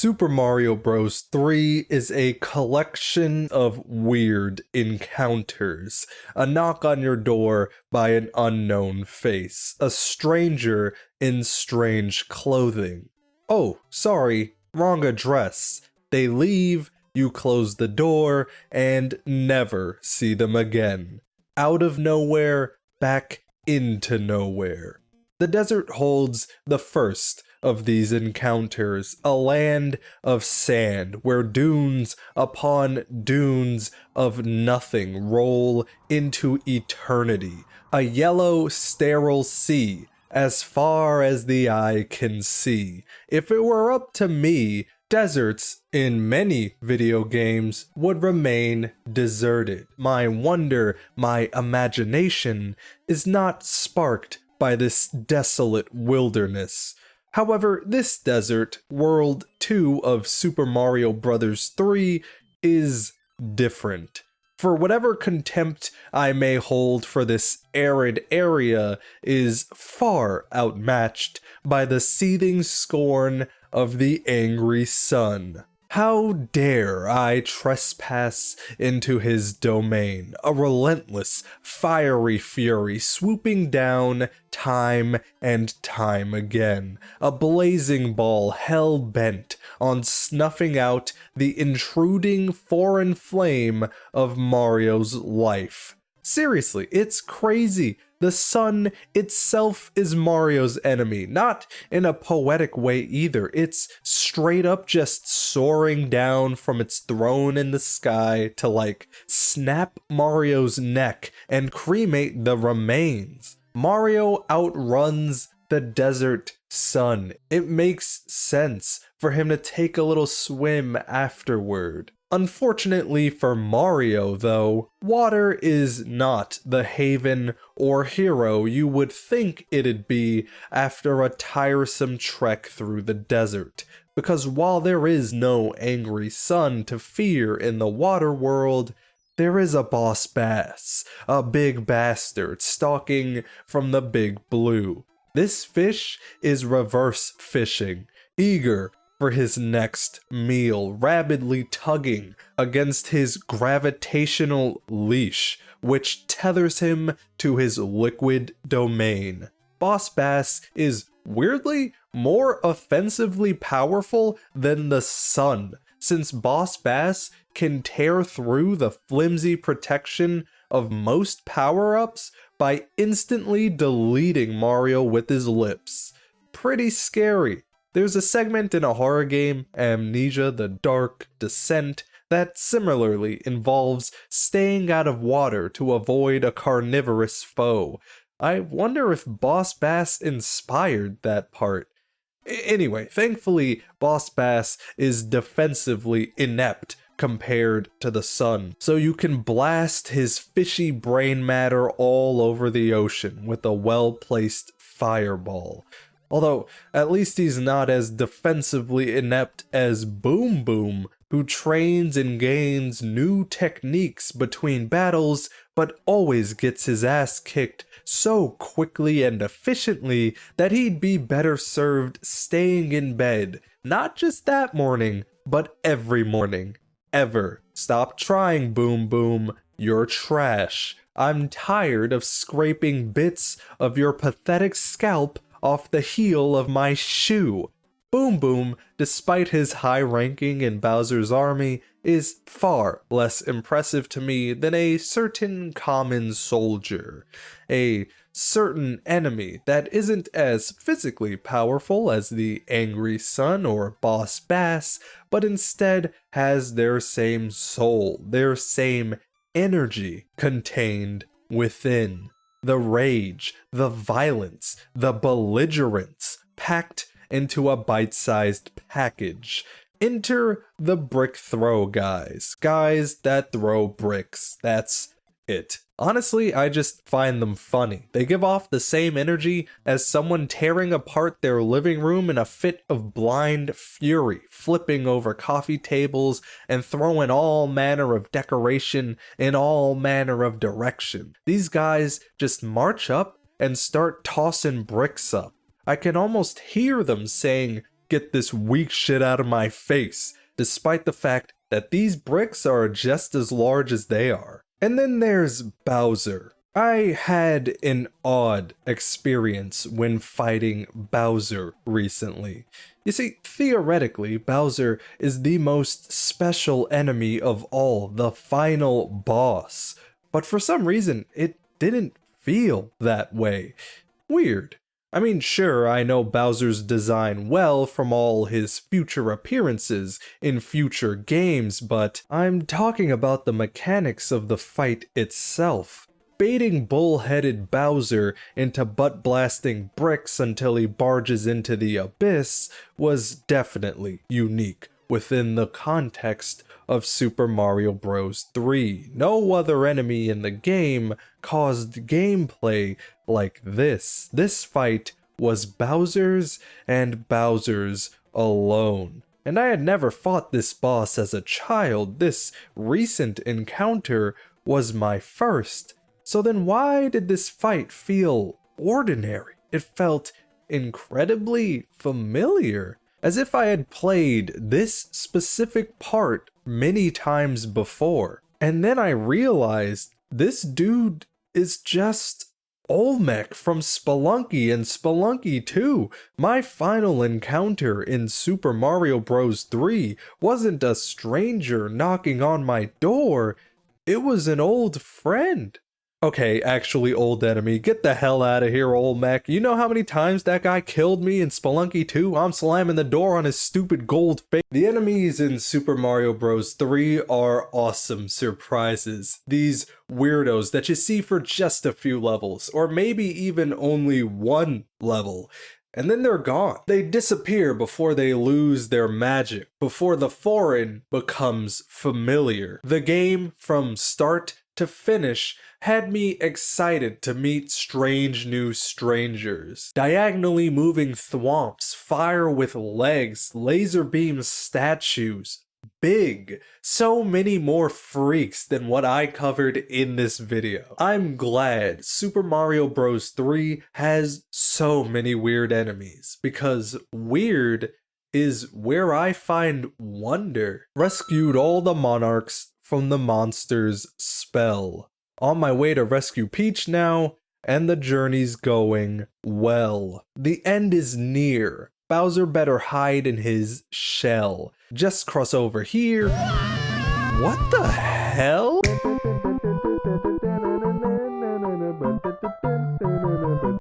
Super Mario Bros. 3 is a collection of weird encounters. A knock on your door by an unknown face. A stranger in strange clothing. Oh, sorry, wrong address. They leave, you close the door, and never see them again. Out of nowhere, back into nowhere. The desert holds the first of these encounters, a land of sand where dunes upon dunes of nothing roll into eternity, a yellow sterile sea as far as the eye can see. If it were up to me, deserts in many video games would remain deserted. My wonder, my imagination is not sparked by this desolate wilderness. However, this desert, World 2 of Super Mario Bros. 3, is different. For whatever contempt I may hold for this arid area is far outmatched by the seething scorn of the angry sun. How dare I trespass into his domain, a relentless, fiery fury swooping down time and time again, a blazing ball hell-bent on snuffing out the intruding foreign flame of Mario's life. Seriously, it's crazy. The sun itself is Mario's enemy, not in a poetic way either. It's straight up just soaring down from its throne in the sky to snap Mario's neck and cremate the remains. Mario outruns the desert sun. It makes sense for him to take a little swim afterward. Unfortunately for Mario, though, water is not the haven or hero you would think it'd be after a tiresome trek through the desert. Because while there is no angry sun to fear in the water world, there is a boss bass, a big bastard stalking from the big blue. This fish is reverse fishing, eager for his next meal, rabidly tugging against his gravitational leash, which tethers him to his liquid domain. Boss Bass is weirdly more offensively powerful than the sun, since Boss Bass can tear through the flimsy protection of most power-ups by instantly deleting Mario with his lips. Pretty scary. There's a segment in a horror game, Amnesia: The Dark Descent, that similarly involves staying out of water to avoid a carnivorous foe. I wonder if Boss Bass inspired that part. Anyway, thankfully, Boss Bass is defensively inept compared to the sun, so you can blast his fishy brain matter all over the ocean with a well-placed fireball. Although, at least he's not as defensively inept as Boom Boom, who trains and gains new techniques between battles, but always gets his ass kicked so quickly and efficiently that he'd be better served staying in bed, not just that morning, but every morning. Ever. Stop trying, Boom Boom. You're trash. I'm tired of scraping bits of your pathetic scalp off the heel of my shoe. Boom Boom, despite his high ranking in Bowser's army, is far less impressive to me than a certain common soldier. A certain enemy that isn't as physically powerful as the Angry Sun or Boss Bass, but instead has their same soul, their same energy contained within. The rage, the violence, the belligerence packed into a bite-sized package. Enter the brick throw guys. Guys that throw bricks. That's it. Honestly, I just find them funny. They give off the same energy as someone tearing apart their living room in a fit of blind fury, flipping over coffee tables and throwing all manner of decoration in all manner of direction. These guys just march up and start tossing bricks up. I can almost hear them saying, get this weak shit out of my face, despite the fact that these bricks are just as large as they are. And then there's Bowser. I had an odd experience when fighting Bowser recently. You see, theoretically, Bowser is the most special enemy of all, the final boss. But for some reason, it didn't feel that way. Weird. I mean, sure, I know Bowser's design well from all his future appearances in future games, but I'm talking about the mechanics of the fight itself. Baiting bull-headed Bowser into butt-blasting bricks until he barges into the abyss was definitely unique within the context of Super Mario Bros. 3. No other enemy in the game caused gameplay like this. This fight was Bowser's and Bowser's alone. And I had never fought this boss as a child. This recent encounter was my first. So then why did this fight feel ordinary? It felt incredibly familiar, as if I had played this specific part many times before. And then I realized this dude is just Olmec from Spelunky and Spelunky 2. My final encounter in Super Mario Bros. 3 wasn't a stranger knocking on my door, it was an old friend. Okay, actually, old enemy, get the hell out of here, Olmec. You know how many times that guy killed me in Spelunky 2? I'm slamming the door on his stupid gold face. The enemies in Super Mario Bros. 3 are awesome surprises. These weirdos that you see for just a few levels, or maybe even only one level. And then they're gone. They disappear before they lose their magic, before the foreign becomes familiar. The game, from start to finish, had me excited to meet strange new strangers. Diagonally moving thwomps, fire with legs, laser beam statues. Big. So many more freaks than what I covered in this video. I'm glad Super Mario Bros. 3 has so many weird enemies, because weird is where I find wonder. Rescued all the monarchs from the monster's spell. On my way to rescue Peach now, and the journey's going well. The end is near. Bowser better hide in his shell. Just cross over here. What the hell?